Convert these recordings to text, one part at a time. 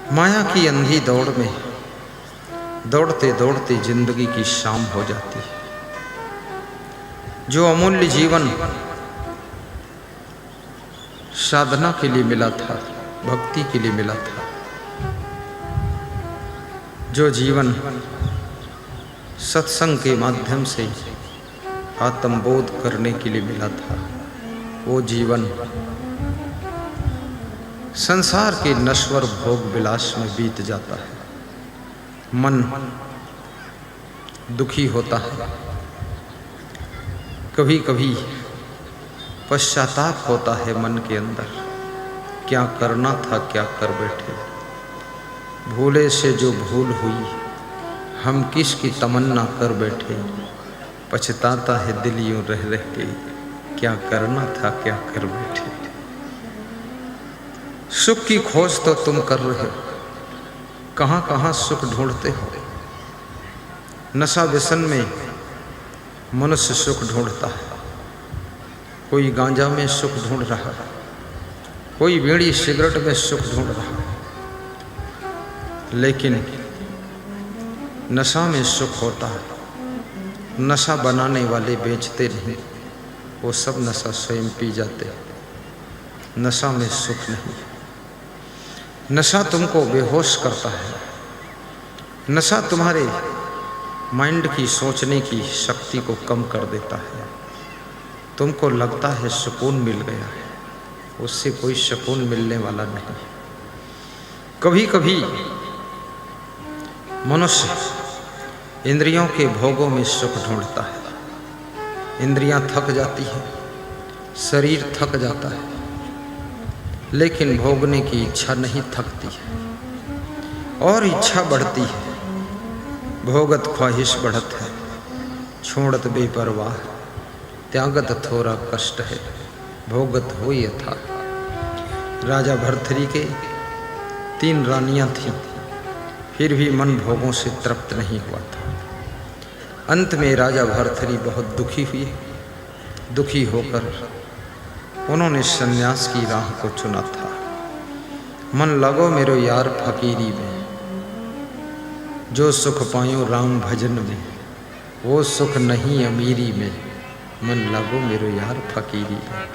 माया की अंधी दौड़ में दौड़ते दौड़ते जिंदगी की शाम हो जाती है। जो अमूल्य जीवन साधना के लिए मिला था, भक्ति के लिए मिला था, जो जीवन सत्संग के माध्यम से आत्मबोध करने के लिए मिला था, वो जीवन संसार के नश्वर भोग विलास में बीत जाता है। मन दुखी होता है, कभी कभी पश्चाताप होता है मन के अंदर, क्या करना था क्या कर बैठे, भूले से जो भूल हुई हम किसकी तमन्ना कर बैठे, पछताता है दिल यूं रह रह के, क्या करना था क्या कर बैठे। सुख की खोज तो तुम कर रहे हो, कहाँ कहाँ सुख ढूंढते हो। नशा व्यसन में मनुष्य सुख ढूंढता है, कोई गांजा में सुख ढूंढ रहा है, कोई बीड़ी सिगरेट में सुख ढूंढ रहा है, लेकिन नशा में सुख होता है। नशा बनाने वाले बेचते नहीं, वो सब नशा स्वयं पी जाते हैं। नशा में सुख नहीं। नशा तुमको बेहोश करता है, नशा तुम्हारे माइंड की सोचने की शक्ति को कम कर देता है। तुमको लगता है सुकून मिल गया है, उससे कोई सुकून मिलने वाला नहीं। कभी कभी मनुष्य इंद्रियों के भोगों में सुख ढूंढता है। इंद्रियां थक जाती हैं, शरीर थक जाता है, लेकिन भोगने की इच्छा नहीं थकती है और इच्छा बढ़ती है। भोगत ख्वाहिश बढ़त है, छोड़त बेपरवाह, त्यागत थोड़ा कष्ट है, भोगत हो यथा। राजा भर्तृहरि के 3 रानियां थीं, फिर भी मन भोगों से तृप्त नहीं हुआ था। अंत में राजा भर्तृहरि बहुत दुखी हुए। दुखी होकर उन्होंने सन्यास की राह को चुना था। मन लगो मेरो यार फकीरी में, जो सुख पायो राम भजन में, वो सुख नहीं अमीरी में, मन लगो मेरो यार फकीरी में।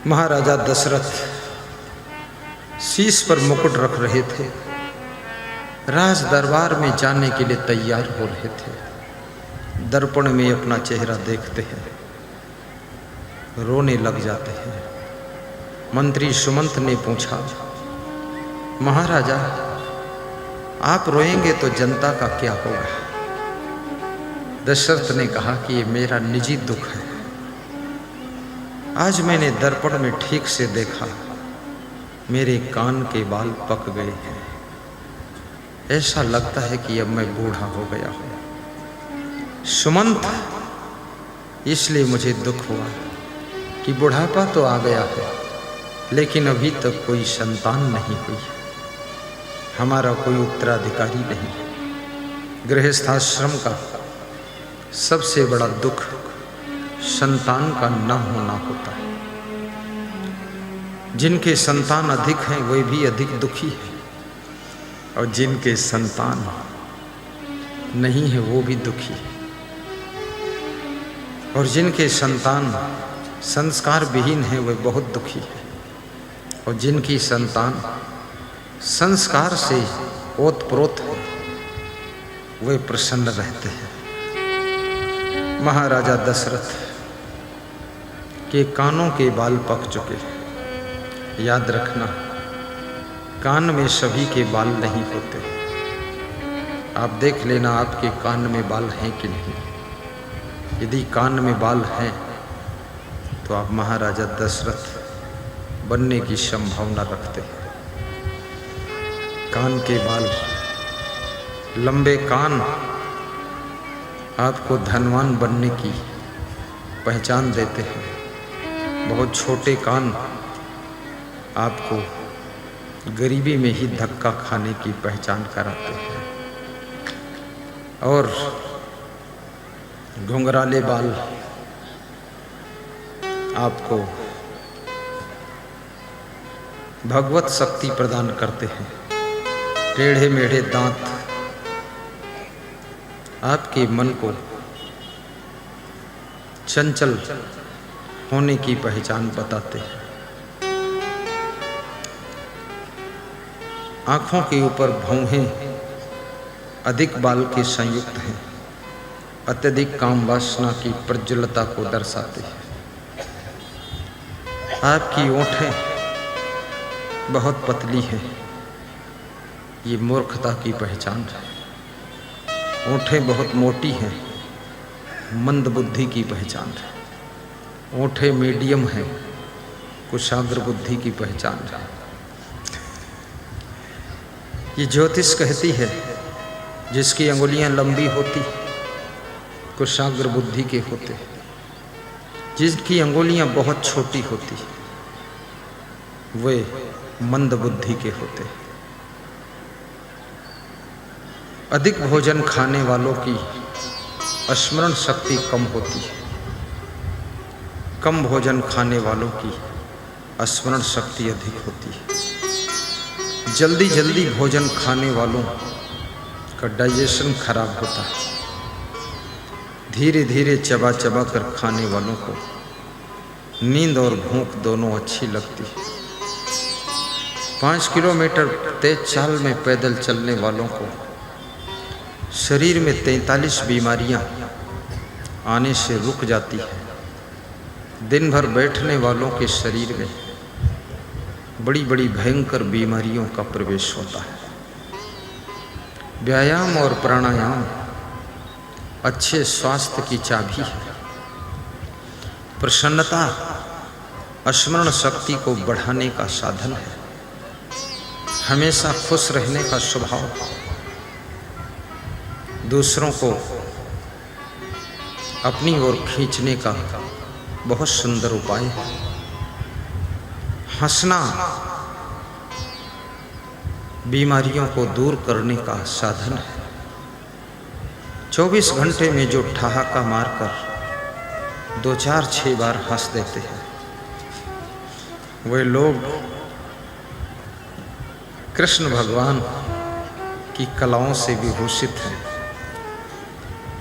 महाराजा दशरथ शीश पर मुकुट रख रहे थे, राज दरबार में जाने के लिए तैयार हो रहे थे। दर्पण में अपना चेहरा देखते हैं, रोने लग जाते हैं। मंत्री सुमंत ने पूछा, महाराजा आप रोएंगे तो जनता का क्या होगा। दशरथ ने कहा कि ये मेरा निजी दुख है। आज मैंने दर्पण में ठीक से देखा, मेरे कान के बाल पक गए हैं। ऐसा लगता है कि अब मैं बूढ़ा हो गया हूं। सुमंत, इसलिए मुझे दुख हुआ कि बुढ़ापा तो आ गया है, लेकिन अभी तक कोई संतान नहीं हुई, हमारा कोई उत्तराधिकारी नहीं। गृहस्थाश्रम का सबसे बड़ा दुख संतान का न होना होता है। जिनके संतान अधिक हैं वे भी अधिक दुखी हैं, और जिनके संतान नहीं है वो भी दुखी है। और जिनके संतान संस्कार विहीन है वे बहुत दुखी है, और जिनकी संतान संस्कार से ओतप्रोत है वे प्रसन्न रहते हैं। महाराजा दशरथ के कानों के बाल पक चुके हैं। याद रखना, कान में सभी के बाल नहीं होते। आप देख लेना आपके कान में बाल हैं कि नहीं। यदि कान में बाल हैं तो आप महाराजा दशरथ बनने की संभावना रखते हैं। कान के बाल, लंबे कान आपको धनवान बनने की पहचान देते हैं। बहुत छोटे कान आपको गरीबी में ही धक्का खाने की पहचान कराते हैं। और घुंघराले बाल आपको भगवत शक्ति प्रदान करते हैं। टेढ़े मेढ़े दांत आपके मन को चंचल होने की पहचान बताते हैं। आंखों के ऊपर भौहें अधिक बाल के संयुक्त हैं, अत्यधिक काम वासना की प्रज्वलता को दर्शाते हैं। आपकी ओंठें बहुत पतली हैं, ये मूर्खता की पहचान है। ओंठें बहुत मोटी हैं, मंद बुद्धि की पहचान है। ओंठें मीडियम हैं, कुशाग्र बुद्धि की पहचान है। ये ज्योतिष कहती है जिसकी अंगुलियां लंबी होती कुशाग्र बुद्धि के होते, जिनकी अंगुलियां बहुत छोटी होती वे मंद बुद्धि के होते। अधिक भोजन खाने वालों की स्मरण शक्ति कम होती है, कम भोजन खाने वालों की स्मरण शक्ति अधिक होती है। जल्दी जल्दी भोजन खाने वालों का डाइजेशन खराब होता है। धीरे धीरे चबा चबा कर खाने वालों को नींद और भूख दोनों अच्छी लगती है। 5 किलोमीटर तेज चाल में पैदल चलने वालों को शरीर में 43 बीमारियां आने से रुक जाती है। दिन भर बैठने वालों के शरीर में बड़ी बड़ी भयंकर बीमारियों का प्रवेश होता है। व्यायाम और प्राणायाम अच्छे स्वास्थ्य की चाबी है। प्रसन्नता स्मरण शक्ति को बढ़ाने का साधन है। हमेशा खुश रहने का स्वभाव, दूसरों को अपनी ओर खींचने का बहुत सुंदर उपाय है। हंसना बीमारियों को दूर करने का साधन है। 24 घंटे में जो ठहाका मारकर 2 4 6 बार हंस देते हैं वे लोग कृष्ण भगवान की कलाओं से विभूषित हैं।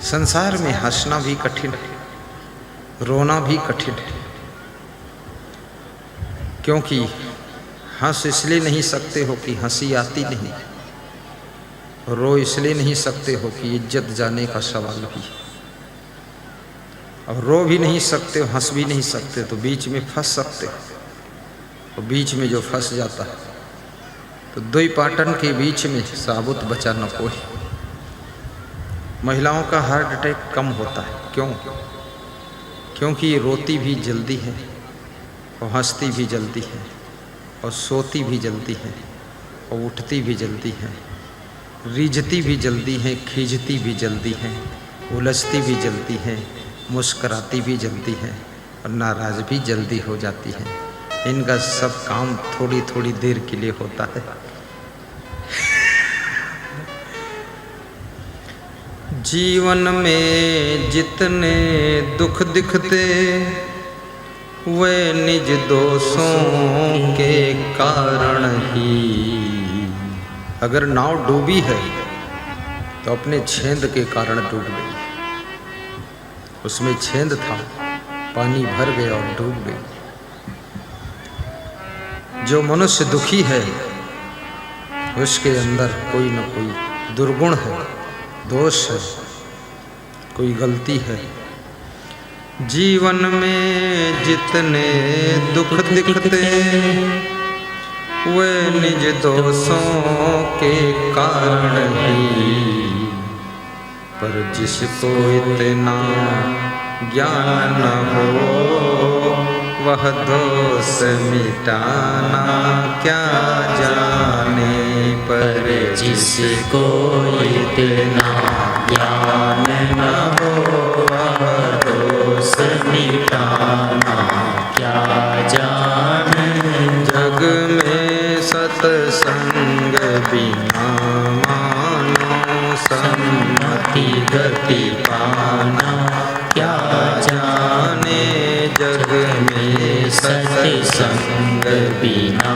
संसार में हंसना भी कठिन है, रोना भी कठिन है, क्योंकि हंस इसलिए नहीं सकते हो कि हंसी आती नहीं, रो इसलिए नहीं सकते हो कि इज्जत जाने का सवाल भी, और रो भी नहीं सकते हो, हंस भी नहीं सकते, तो बीच में फंस सकते हो। तो बीच में जो फंस जाता है तो दो पाटन के बीच में साबुत बचा न कोई। महिलाओं का हार्ट अटैक कम होता है, क्यों? क्योंकि ये रोती भी जल्दी है और हंसती भी जल्दी है और सोती भी जल्दी है और उठती भी जल्दी है, रीझती भी जल्दी है, खींचती भी जल्दी है, उलझती भी जल्दी है, मुस्कराती भी जल्दी है और नाराज भी जल्दी हो जाती है। इनका सब काम थोड़ी थोड़ी देर के लिए होता है। जीवन में जितने दुख दिखते वे निज दोषों के कारण ही। अगर नाव डूबी है तो अपने छेंद के कारण डूब गई। उसमें छेंद था, पानी भर गया और डूब गई। जो मनुष्य दुखी है उसके अंदर कोई न कोई दुर्गुण है, दोष है, कोई गलती है। जीवन में जितने दुख दिखते वे निज दोषों के कारण ही। पर जिसको इतना ज्ञान न हो वह दोष मिटाना क्या जाने। पर जिसको इतना ज्ञान न हो वह दोष मिटाना क्या जाने। जग में सत्संग बिना मानो सम्मति गति पाना क्या जाने। जग में सत्संग बिना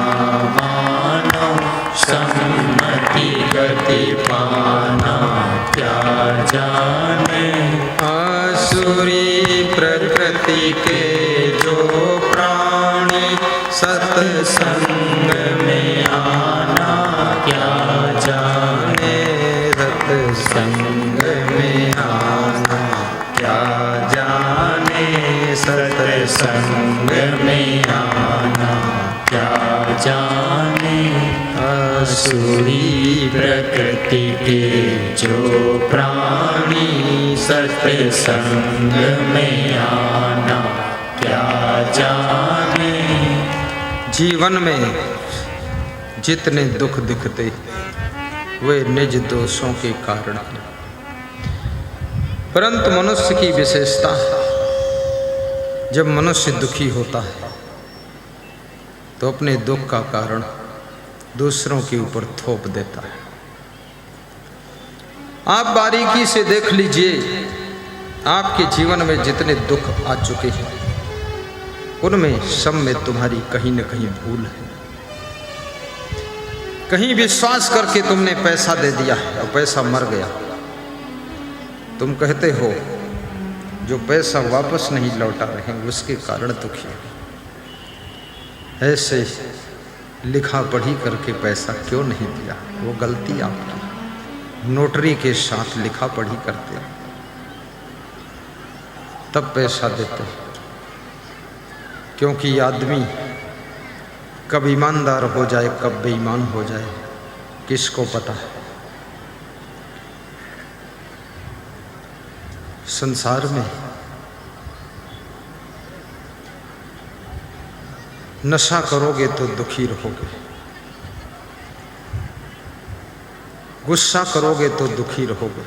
आसुरी प्रकृति के जो प्राणी सत्संग में आना क्या जाने सत्संग में आना क्या जाने सत्संग में आना क्या जाने आसुरी प्रकृति के जो प्राणी सत्संग में आना क्या जाने। जीवन में जितने दुख दिखते वे निज दोषों के कारण हैं, परंतु मनुष्य की विशेषता है, जब मनुष्य दुखी होता है तो अपने दुख का कारण दूसरों के ऊपर थोप देता है। आप बारीकी से देख लीजिए, आपके जीवन में जितने दुख आ चुके हैं उनमें सब में तुम्हारी कहीं न कहीं भूल है। कहीं विश्वास करके तुमने पैसा दे दिया है और पैसा मर गया। तुम कहते हो जो पैसा वापस नहीं लौटा रहे उसके कारण दुखी है। ऐसे लिखा पढ़ी करके पैसा क्यों नहीं दिया, वो गलती आपकी। नोटरी के साथ लिखा पढ़ी करते तब पैसा देते, क्योंकि आदमी कब ईमानदार हो जाए कब बेईमान हो जाए किसको पता है। संसार में नशा करोगे तो दुखी रहोगे, गुस्सा करोगे तो दुखी रहोगे,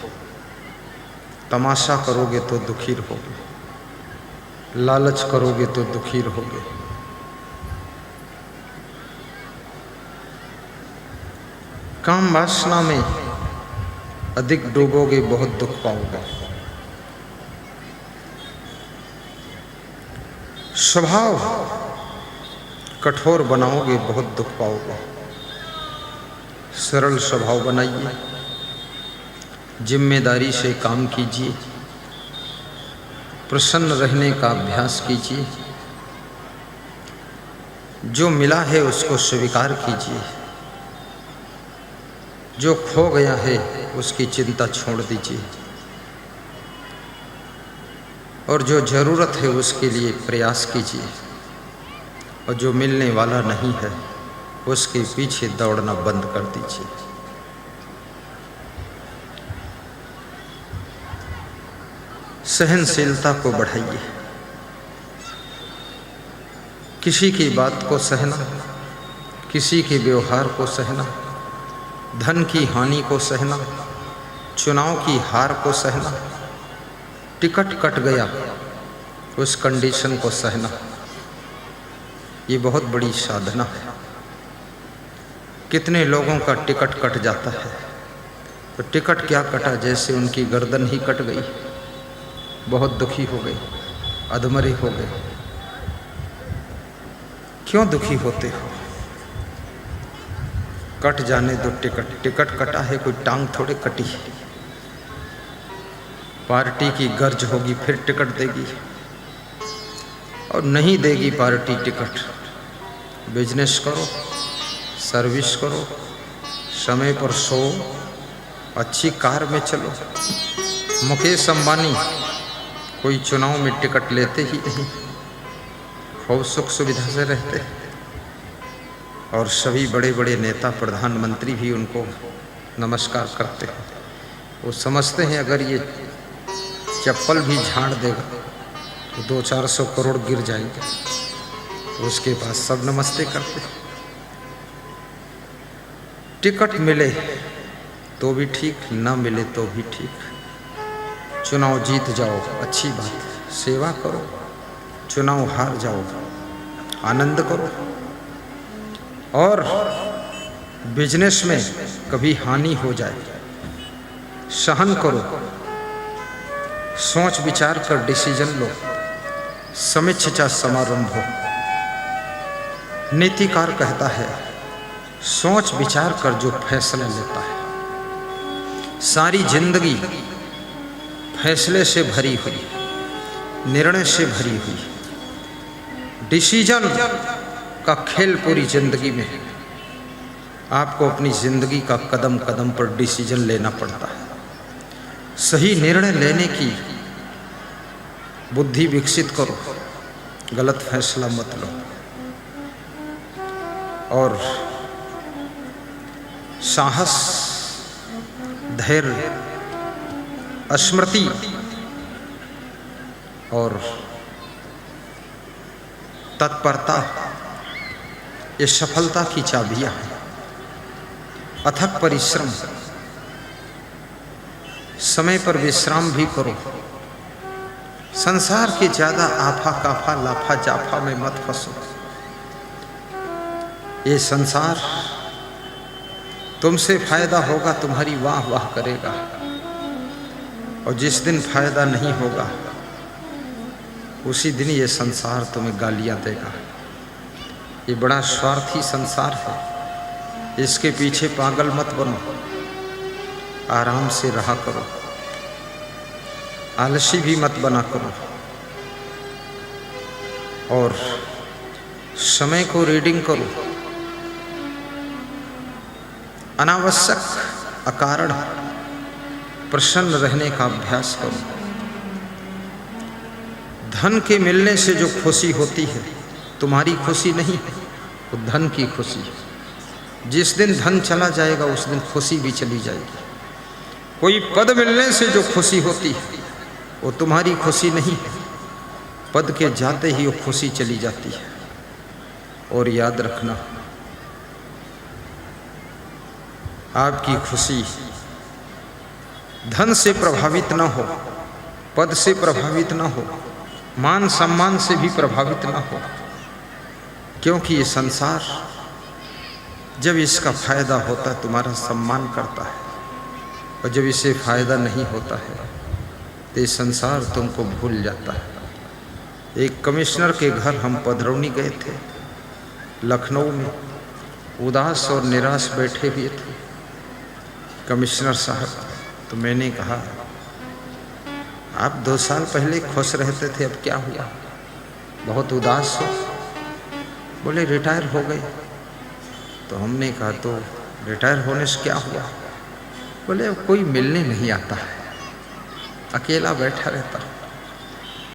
तमाशा करोगे तो दुखी रहोगे, लालच करोगे तो दुखी रहोगे। काम वासना में अधिक डूबोगे बहुत दुख पाओगे। स्वभाव कठोर बनाओगे बहुत दुख पाओगे। सरल स्वभाव बनाइए, जिम्मेदारी से काम कीजिए, प्रसन्न रहने का अभ्यास कीजिए, जो मिला है उसको स्वीकार कीजिए, जो खो गया है उसकी चिंता छोड़ दीजिए और जो ज़रूरत है उसके लिए प्रयास कीजिए, और जो मिलने वाला नहीं है उसके पीछे दौड़ना बंद कर दीजिए। सहनशीलता को बढ़ाइए, किसी की बात को सहना, किसी के व्यवहार को सहना, धन की हानि को सहना, चुनाव की हार को सहना, टिकट कट गया उस कंडीशन को सहना, ये बहुत बड़ी साधना है। कितने लोगों का टिकट कट जाता है तो टिकट क्या कटा, जैसे उनकी गर्दन ही कट गई, बहुत दुखी हो गए, अधमरे हो गए। क्यों दुखी होते हो? कट जाने दो टिकट, टिकट कटा है, कोई टांग थोड़े कटी है। पार्टी की गर्ज होगी फिर टिकट देगी, और नहीं देगी पार्टी टिकट। बिजनेस करो, सर्विस करो, समय पर सो, अच्छी कार में चलो। मुकेश अंबानी कोई चुनाव में टिकट लेते ही नहीं, खूब सुख सुविधा से रहते, और सभी बड़े बड़े नेता प्रधानमंत्री भी उनको नमस्कार करते हैं। वो समझते हैं अगर ये चप्पल भी झाड़ देगा तो 200-400 करोड़ गिर जाएंगे, तो उसके पास सब नमस्ते करते। टिकट मिले तो भी ठीक, ना मिले तो भी ठीक। चुनाव जीत जाओ अच्छी बात, सेवा करो। चुनाव हार जाओ आनंद करो। और बिजनेस में कभी हानि हो जाए सहन करो, सोच विचार कर डिसीजन लो, समीक्षा समारंभ हो। नीतिकार कहता है सोच विचार कर जो फैसला लेता है। सारी जिंदगी फैसले से भरी हुई, निर्णय से भरी हुई। डिसीजन का खेल पूरी जिंदगी में है। आपको अपनी जिंदगी का कदम कदम पर डिसीजन लेना पड़ता है। सही निर्णय लेने की बुद्धि विकसित करो, गलत फैसला मत लो। और साहस, धैर्य, स्मृति और तत्परता ये सफलता की चाबियां हैं। अथक परिश्रम, समय पर विश्राम भी करो। संसार के ज्यादा आफा काफा लाफा जाफा में मत फंसो। ये संसार तुमसे फायदा होगा, तुम्हारी वाह वाह करेगा, और जिस दिन फायदा नहीं होगा उसी दिन ये संसार तुम्हें गालियां देगा। ये बड़ा स्वार्थी संसार है, इसके पीछे पागल मत बनो, आराम से रहा करो, आलसी भी मत बना करो, और समय को रीडिंग करो। अनावश्यक अकारण प्रसन्न रहने का अभ्यास करो। धन के मिलने से जो खुशी होती है तुम्हारी खुशी नहीं है, वो धन की खुशी है। जिस दिन धन चला जाएगा उस दिन खुशी भी चली जाएगी। कोई पद मिलने से जो खुशी होती है वो तुम्हारी खुशी नहीं है, पद के जाते ही वो खुशी चली जाती है। और याद रखना, आपकी खुशी धन से प्रभावित ना हो, पद से प्रभावित ना हो, मान सम्मान से भी प्रभावित ना हो, क्योंकि ये संसार जब इसका फायदा होता है तुम्हारा सम्मान करता है, और जब इसे फायदा नहीं होता है तो ये संसार तुमको भूल जाता है। एक कमिश्नर के घर हम पधरौनी गए थे, लखनऊ में, उदास और निराश बैठे हुए थे कमिश्नर साहब। तो मैंने कहा, आप 2 साल पहले खुश रहते थे, अब क्या हुआ, बहुत उदास हो? बोले रिटायर हो गए। तो हमने कहा तो रिटायर होने से क्या हुआ? बोले अब कोई मिलने नहीं आता है, अकेला बैठा रहता हूँ।